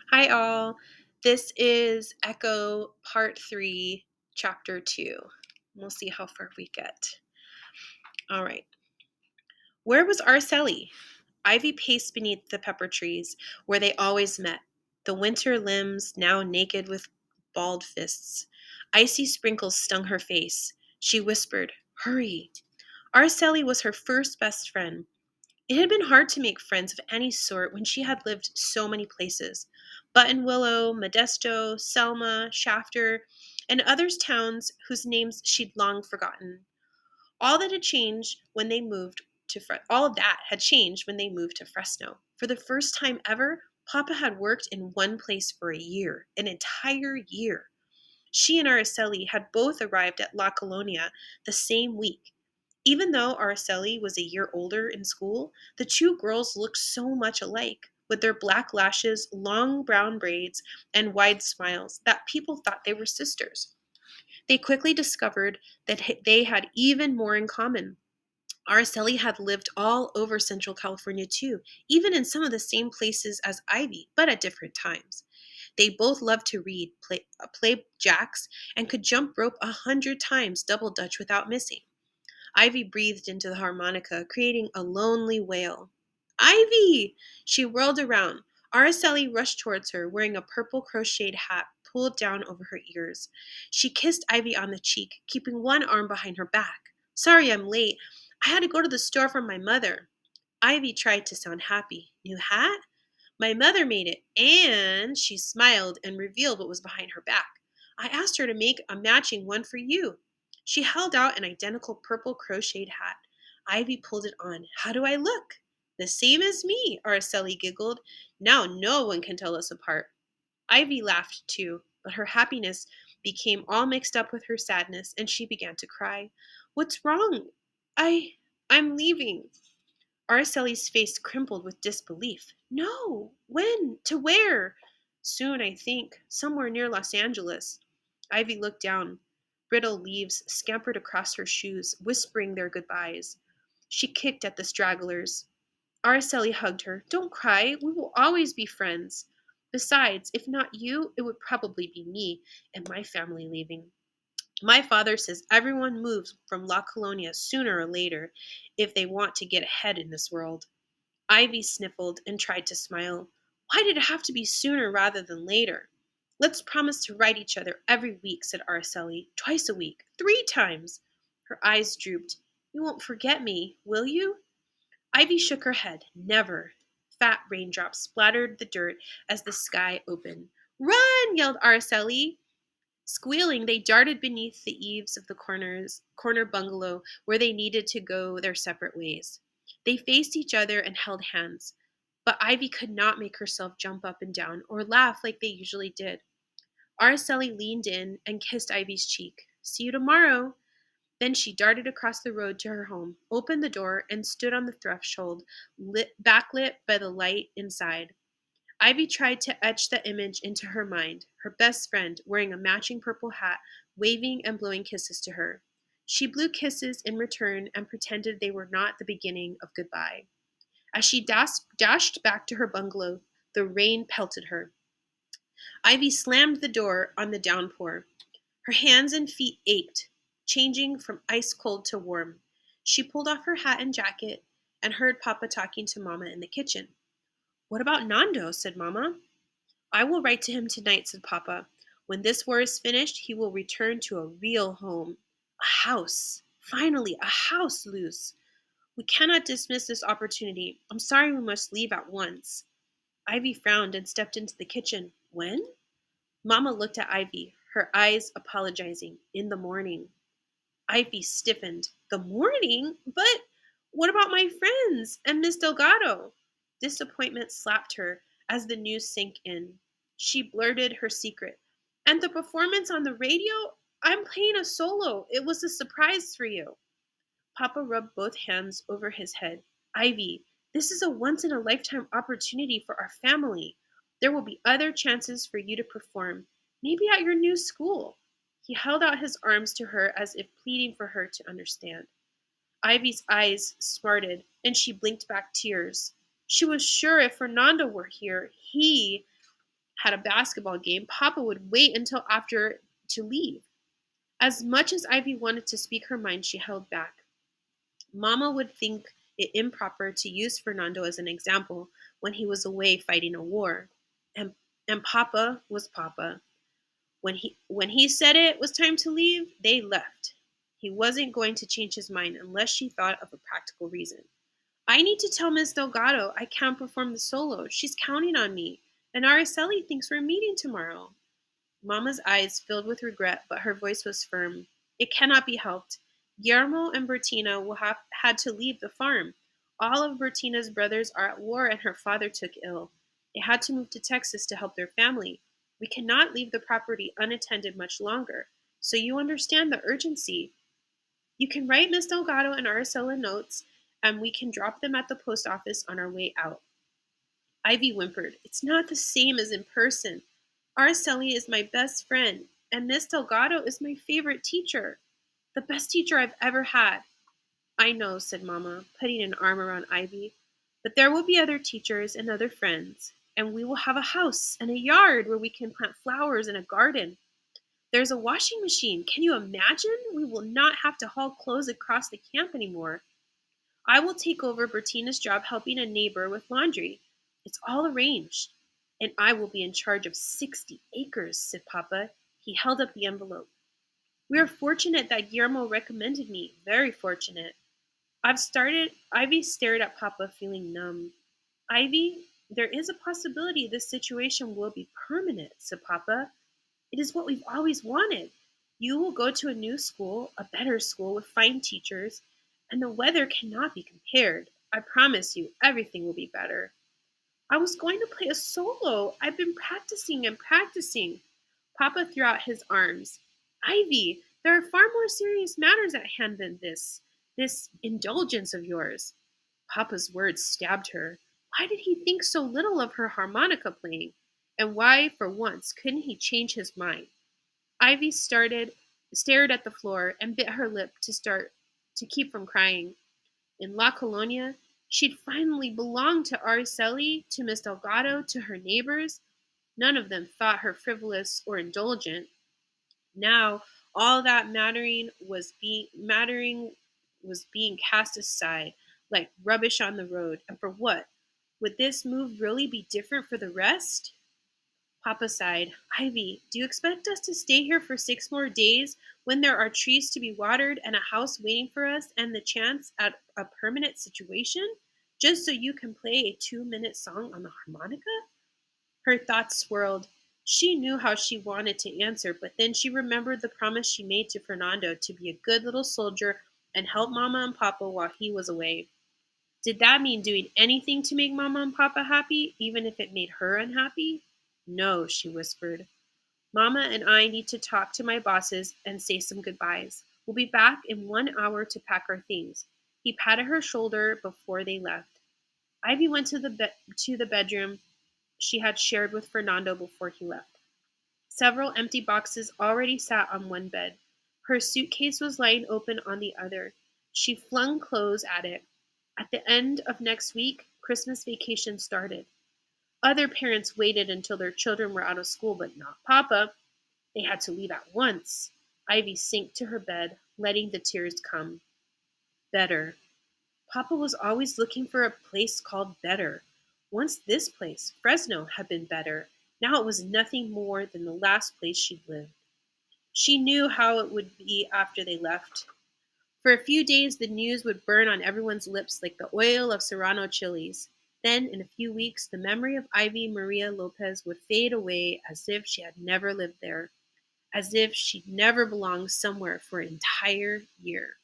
Hi, all. This is Echo Part 3, Chapter 2. We'll see how far we get. All right. Where was Araceli? Ivy paced beneath the pepper trees, where they always met, the winter limbs now naked with balled fists. Icy sprinkles stung her face. She whispered, "Hurry." Araceli was her first best friend. It had been hard to make friends of any sort when she had lived so many places. Buttonwillow, Modesto, Selma, Shafter, and others towns whose names she'd long forgotten. All that had changed when they moved all of that had changed when they moved to Fresno. For the first time ever, Papa had worked in one place for a year, an entire year. She and Araceli had both arrived at La Colonia the same week. Even though Araceli was a year older in school, the two girls looked so much alike, with their black lashes, long brown braids, and wide smiles, that people thought they were sisters. They quickly discovered that they had even more in common. Araceli had lived all over Central California too, even in some of the same places as Ivy, but at different times. They both loved to read, play jacks, and could jump rope 100 times double dutch without missing. Ivy breathed into the harmonica, creating a lonely wail. "Ivy!" She whirled around. Araceli rushed towards her, wearing a purple crocheted hat pulled down over her ears. She kissed Ivy on the cheek, keeping one arm behind her back. "Sorry I'm late. I had to go to the store for my mother." Ivy tried to sound happy. "New hat?" "My mother made it, and," she smiled and revealed what was behind her back, "I asked her to make a matching one for you." She held out an identical purple crocheted hat. Ivy pulled it on. "How do I look?" "The same as me," Araceli giggled. "Now no one can tell us apart." Ivy laughed too, but her happiness became all mixed up with her sadness, and she began to cry. "What's wrong?" I'm leaving." Araceli's face crimpled with disbelief. "No! When? To where?" "Soon, I think. Somewhere near Los Angeles." Ivy looked down. Brittle leaves scampered across her shoes, whispering their goodbyes. She kicked at the stragglers. Araceli hugged her. "Don't cry. We will always be friends. Besides, if not you, it would probably be me and my family leaving. My father says everyone moves from La Colonia sooner or later if they want to get ahead in this world." Ivy sniffled and tried to smile. "Why did it have to be sooner rather than later?" "Let's promise to write each other every week," said Araceli. "Twice a week. 3 times." Her eyes drooped. "You won't forget me, will you?" Ivy shook her head. "Never." Fat raindrops splattered the dirt as the sky opened. "Run!" yelled Araceli. Squealing, they darted beneath the eaves of the corner bungalow where they needed to go their separate ways. They faced each other and held hands, but Ivy could not make herself jump up and down or laugh like they usually did. Araceli leaned in and kissed Ivy's cheek. "See you tomorrow." Then she darted across the road to her home, opened the door, and stood on the threshold, backlit by the light inside. Ivy tried to etch the image into her mind, her best friend wearing a matching purple hat, waving and blowing kisses to her. She blew kisses in return and pretended they were not the beginning of goodbye. As she dashed back to her bungalow, the rain pelted her. Ivy slammed the door on the downpour. Her hands and feet ached, changing from ice cold to warm. She pulled off her hat and jacket and heard Papa talking to Mama in the kitchen. "What about Nando?" said Mama. "I will write to him tonight," said Papa. "When this war is finished, he will return to a real home. A house. Finally, a house, Luz. We cannot dismiss this opportunity. I'm sorry we must leave at once." Ivy frowned and stepped into the kitchen. "When?" Mama looked at Ivy, her eyes apologizing. "In the morning." Ivy stiffened. "The morning? But what about my friends and Miss Delgado?" Disappointment slapped her as the news sank in. She blurted her secret. "And the performance on the radio? I'm playing a solo. It was a surprise for you." Papa rubbed both hands over his head. "Ivy, this is a once in a lifetime opportunity for our family. There will be other chances for you to perform, maybe at your new school." He held out his arms to her as if pleading for her to understand. Ivy's eyes smarted, and she blinked back tears. She was sure if Fernando were here, he had a basketball game, Papa would wait until after to leave. As much as Ivy wanted to speak her mind, she held back. Mama would think it improper to use Fernando as an example when he was away fighting a war. And and Papa was Papa. When he said it was time to leave, they left. He wasn't going to change his mind unless she thought of a practical reason. I need to tell Miss Delgado I can't perform the solo. She's counting on me. And Araceli thinks we're meeting tomorrow. Mamma's eyes filled with regret, but her voice was firm. It cannot be helped. Guillermo and Bertina will have had to leave the farm. All of Bertina's brothers are at war and her father took ill. They had to move to Texas to help their family. We cannot leave the property unattended much longer. So you understand the urgency. You can write Miss Delgado and Aracela notes, and we can drop them at the post office on our way out. Ivy whimpered, It's not the same as in person. Araceli is my best friend, and Miss Delgado is my favorite teacher. The best teacher I've ever had. I know, said Mamma, putting an arm around Ivy. But there will be other teachers and other friends, and we will have a house and a yard where we can plant flowers and a garden. There's a washing machine. Can you imagine? We will not have to haul clothes across the camp anymore. I will take over Bertina's job helping a neighbor with laundry. It's all arranged. And I will be in charge of 60 acres, said Papa. He held up the envelope. We are fortunate that Guillermo recommended me. Very fortunate. Ivy stared at Papa, feeling numb. Ivy, there is a possibility this situation will be permanent, said Papa. It is what we've always wanted. You will go to a new school, a better school with fine teachers, and the weather cannot be compared. I promise you, everything will be better. I was going to play a solo. I've been practicing and practicing. Papa threw out his arms. Ivy, there are far more serious matters at hand than this indulgence of yours. Papa's words stabbed her. Why did he think so little of her harmonica playing? And why, for once, couldn't he change his mind? Ivy stared at the floor and bit her lip to keep from crying. In La Colonia, she'd finally belonged to Araceli, to Miss Delgado, to her neighbors. None of them thought her frivolous or indulgent. Now, all that mattering was being cast aside like rubbish on the road. And for what? Would this move really be different for the rest? Papa sighed. Ivy, do you expect us to stay here for 6 more days when there are trees to be watered and a house waiting for us and the chance at a permanent situation? Just so you can play a 2-minute song on the harmonica? Her thoughts swirled. She knew how she wanted to answer, but then she remembered the promise she made to Fernando to be a good little soldier and help Mama and Papa while he was away. Did that mean doing anything to make Mama and Papa happy, even if it made her unhappy? No, she whispered. Mama and I need to talk to my bosses and say some goodbyes. We'll be back in 1 hour to pack our things. He patted her shoulder before they left. Ivy went to the bedroom she had shared with Fernando before he left. Several empty boxes already sat on one bed. Her suitcase was lying open on the other. She flung clothes at it. At the end of next week, Christmas vacation started. Other parents waited until their children were out of school, but not Papa. They had to leave at once. Ivy sank to her bed, letting the tears come. Better. Papa was always looking for a place called Better. Once this place, Fresno, had been better. Now it was nothing more than the last place she'd lived. She knew how it would be after they left. For a few days, the news would burn on everyone's lips like the oil of Serrano chilies. Then, in a few weeks, the memory of Ivy Maria Lopez would fade away as if she had never lived there, as if she'd never belonged somewhere for an entire year.